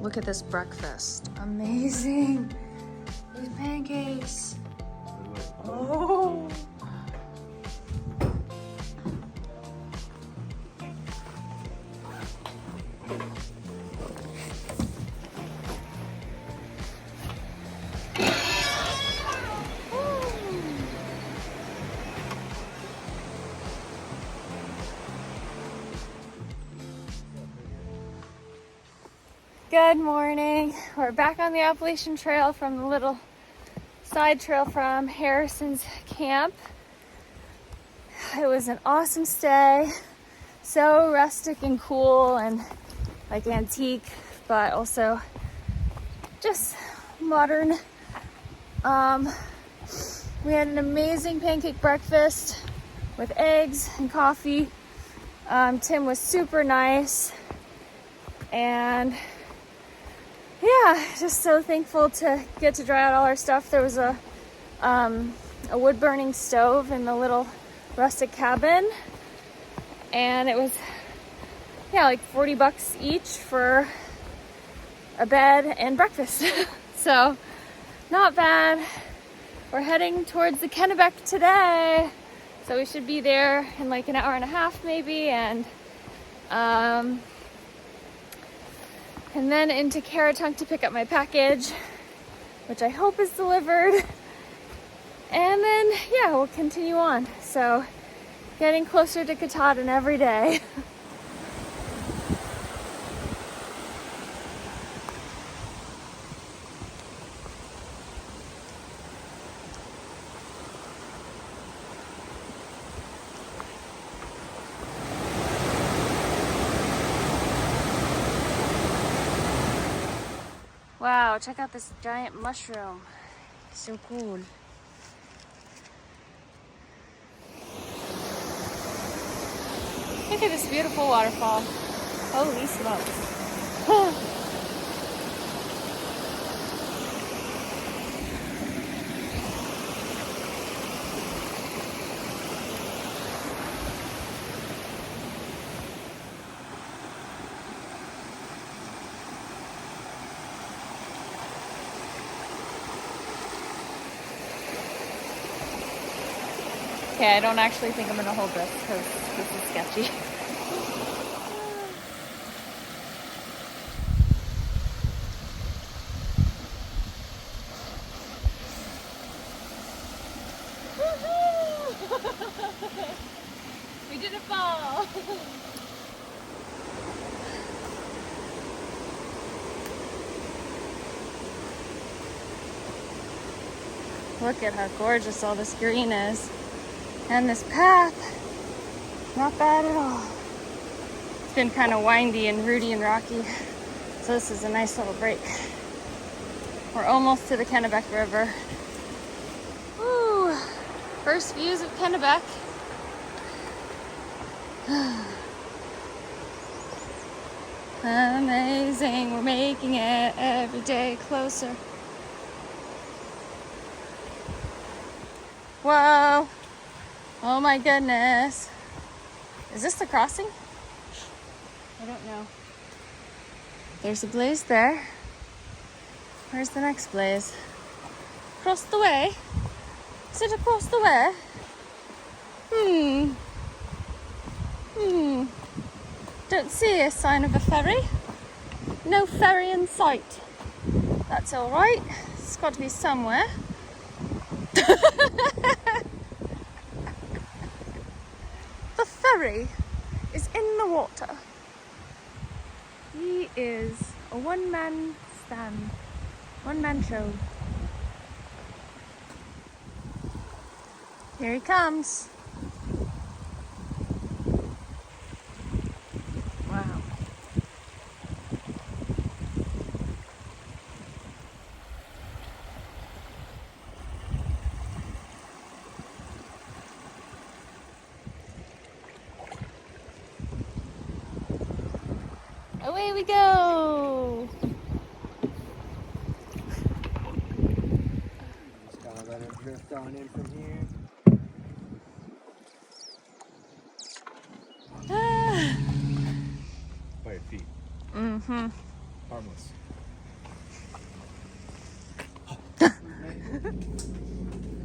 Look at this breakfast. Amazing. These pancakes. Oh. Good morning. We're back on the Appalachian Trail from the little side trail from Harrison's camp. It was an awesome stay. So rustic and cool and like antique, but also just modern. We had an amazing pancake breakfast with eggs and coffee. Tim was super nice, and yeah, just so thankful to get to dry out all our stuff. There was a wood burning stove in the little rustic cabin, and it was like $40 each for a bed and breakfast. So not bad. We're heading towards the Kennebec today, so we should be there in like an hour and a half maybe, and then into Caratunk to pick up my package, which I hope is delivered. And then, yeah, we'll continue on. So, getting closer to Caratunk every day. Wow, check out this giant mushroom. So cool. Look at this beautiful waterfall. Holy smokes. Okay, I don't actually think I'm gonna hold this because this is sketchy. We didn't fall. Look at how gorgeous all this green is. And this path, not bad at all. It's been kind of windy and rooty and rocky, so this is a nice little break. We're almost to the Kennebec River. Woo! First views of Kennebec. Amazing, we're making it every day closer. Whoa! Oh my goodness. Is this the crossing? I don't know. There's a blaze there. Where's the next blaze? Across the way? Is it across the way? Don't see a sign of a ferry. No ferry in sight. That's alright. It's got to be somewhere. The ferry is in the water. He is a one-man stand, one-man show. Here he comes. Wow. Away we go! Just gotta let it drift on in from here. By your feet. Mm-hmm. Harmless.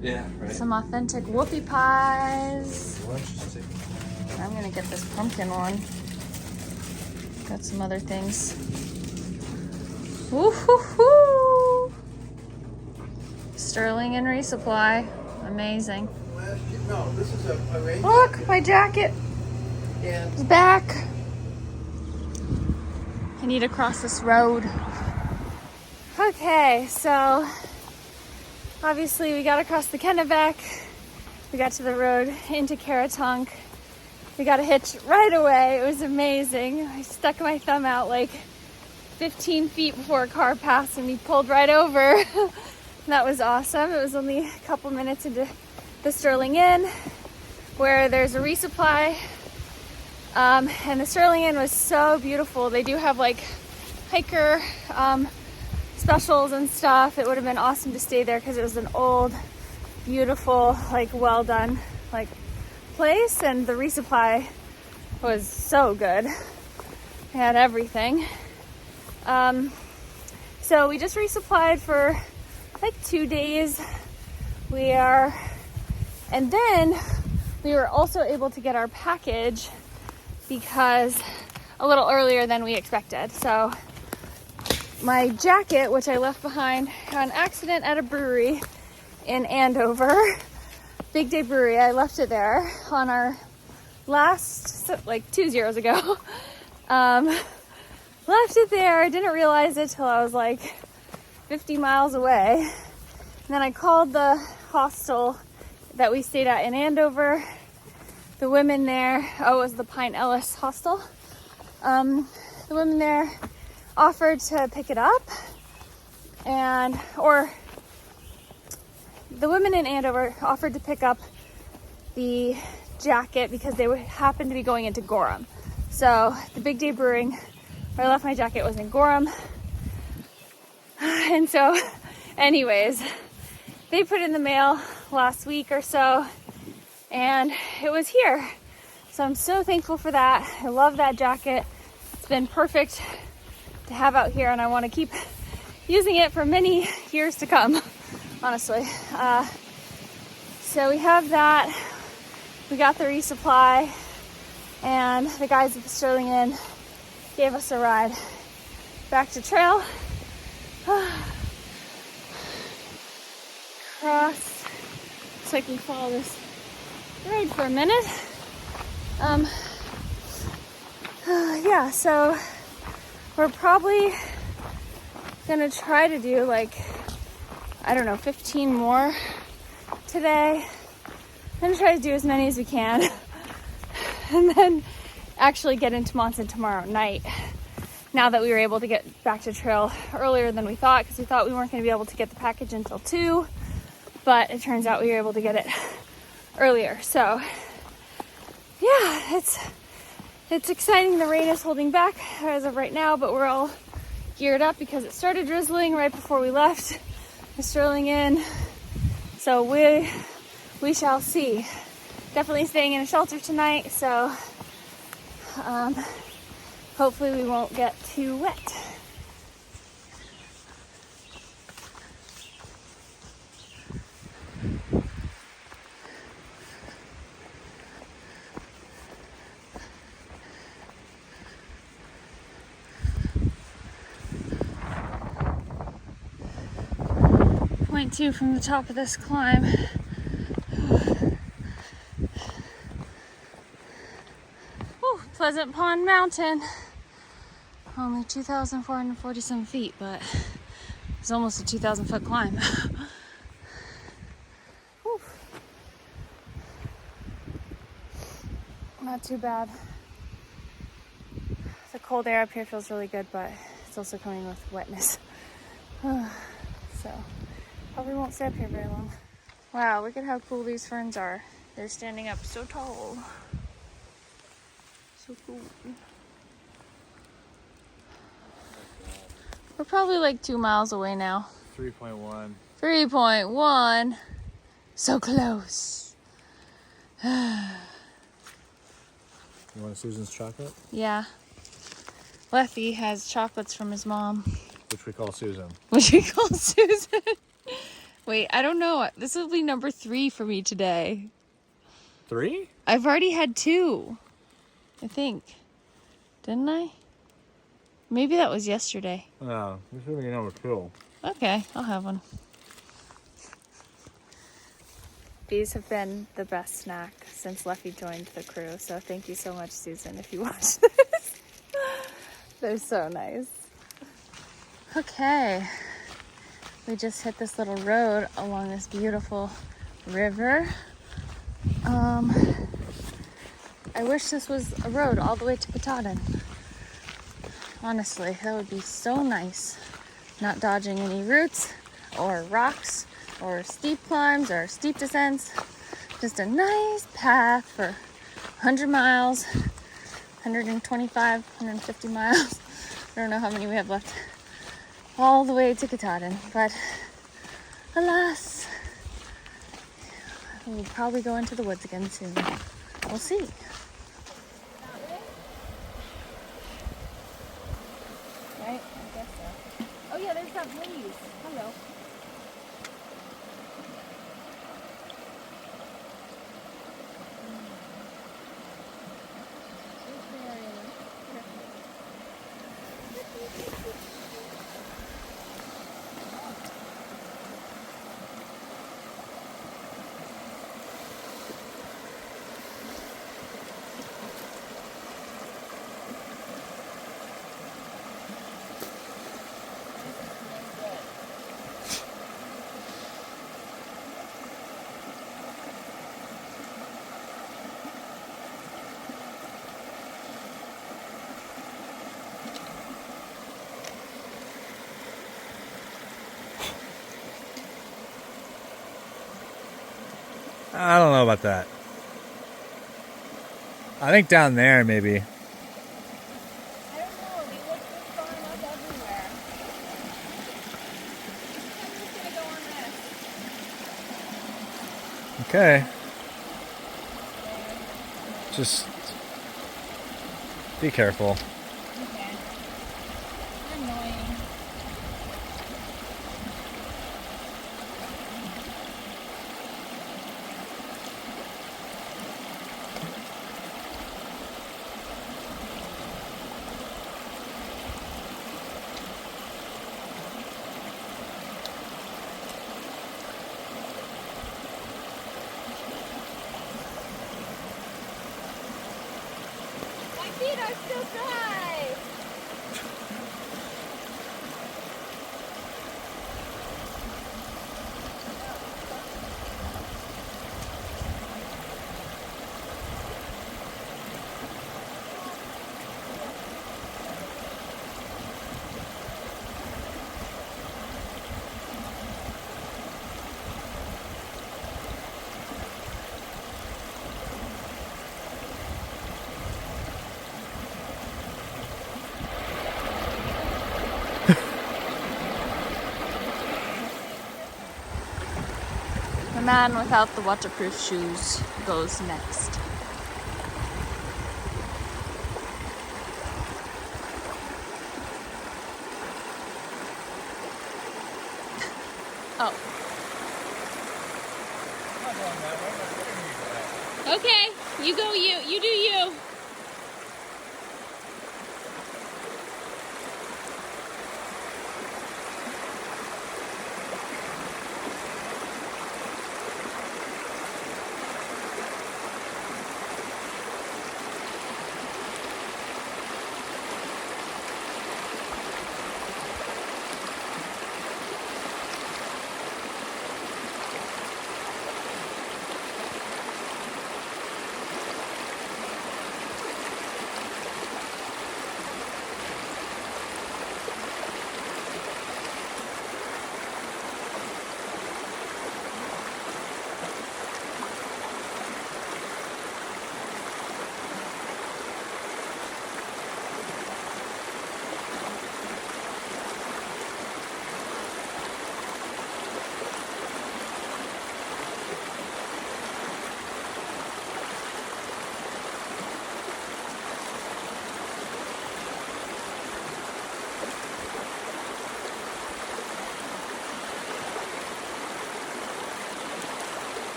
Yeah, right. Some authentic whoopie pies. Interesting. I'm gonna get this pumpkin one. Got some other things. Woo-hoo-hoo! Sterling and resupply. Amazing. No, this is a rain Look, my jacket Yeah. is back. I need to cross this road. Okay, so obviously we got across the Kennebec. We got to the road into Caratunk. We got a hitch right away. It was amazing. I stuck my thumb out like 15 feet before a car passed and we pulled right over. That was awesome. It was only a couple minutes into the Sterling Inn where there's a resupply. And the Sterling Inn was so beautiful. They do have like hiker specials and stuff. It would have been awesome to stay there because it was an old, beautiful, like well done like place, and the resupply was so good. They had everything. So we just resupplied for like 2 days. And then we were also able to get our package because a little earlier than we expected. So my jacket, which I left behind on accident at a brewery in Andover, Big Day Brewery, I left it there on our last, like 2 years ago. Left it there, I didn't realize it till I was like 50 miles away. And then I called the hostel that we stayed at in Andover. The women there, it was the Pine Ellis hostel. The women there offered to pick it up, or the women in Andover offered to pick up the jacket because they would happen to be going into Gorham. So the Big Day Brewing, where I left my jacket, was in Gorham. And so, anyways, they put it in the mail last week or so, and it was here. So I'm so thankful for that. I love that jacket. It's been perfect to have out here, and I want to keep using it for many years to come, honestly. So we have that. We got the resupply, and the guys at the Sterling Inn gave us a ride back to trail. Cross so I can follow this road for a minute. Yeah, so we're probably gonna try to do like, I don't know, 15 more today. I'm gonna try to do as many as we can and then actually get into Monson tomorrow night, now that we were able to get back to trail earlier than we thought, because we thought we weren't going to be able to get the package until 2, but it turns out we were able to get it earlier. So yeah, it's exciting. The rain is holding back as of right now, but we're all geared up because it started drizzling right before we left the Sterling Inn. So we shall see. Definitely staying in a shelter tonight, so hopefully we won't get too wet. Point 2 from the top of this climb. Whew, Pleasant Pond Mountain. Only 2,447 feet, but it's almost a 2,000 foot climb. Whew. Not too bad. The cold air up here feels really good, but it's also coming with wetness. So probably won't stay up here very long. Wow, look at how cool these ferns are. They're standing up so tall. So cool. We're probably like 2 miles away now. 3.1. 3.1. So close. You want Susan's chocolate? Yeah. Leffy has chocolates from his mom. Which we call Susan. Which we call Susan. Wait, I don't know. This will be number 3 for me today. 3? I've already had 2, I think. Didn't I? Maybe that was yesterday. No, this will be number 2. Okay, I'll have one. These have been the best snack since Leffy joined the crew, so thank you so much, Susan, if you watch this. They're so nice. Okay, we just hit this little road along this beautiful river. I wish this was a road all the way to Katahdin. Honestly, that would be so nice. Not dodging any roots or rocks or steep climbs or steep descents. Just a nice path for 100 miles, 125, 150 miles. I don't know how many we have left. All the way to Katahdin. But alas, we'll probably go into the woods again soon. We'll see. Right? I guess so. Oh yeah, there's that breeze. Hello. I don't know about that. I think down there, maybe. I don't know. They look this far enough everywhere. I'm just gonna go on this. Okay. Just be careful. Okay. Annoying. My feet are still dry. The man without the waterproof shoes goes next. Oh. Okay, you go you. You do you.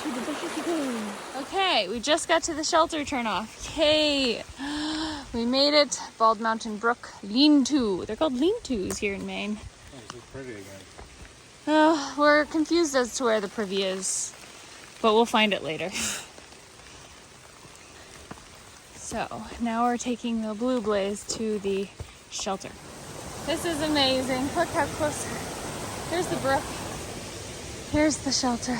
to the bushes we go. Okay, we just got to the shelter turnoff. Yay! We made it. Bald Mountain Brook lean-to. They're called lean-tos here in Maine. Oh, it's so pretty again. We're confused as to where the privy is, but we'll find it later. So now we're taking the Blue Blaze to the shelter. This is amazing. Look how close. Here's the brook. Here's the shelter.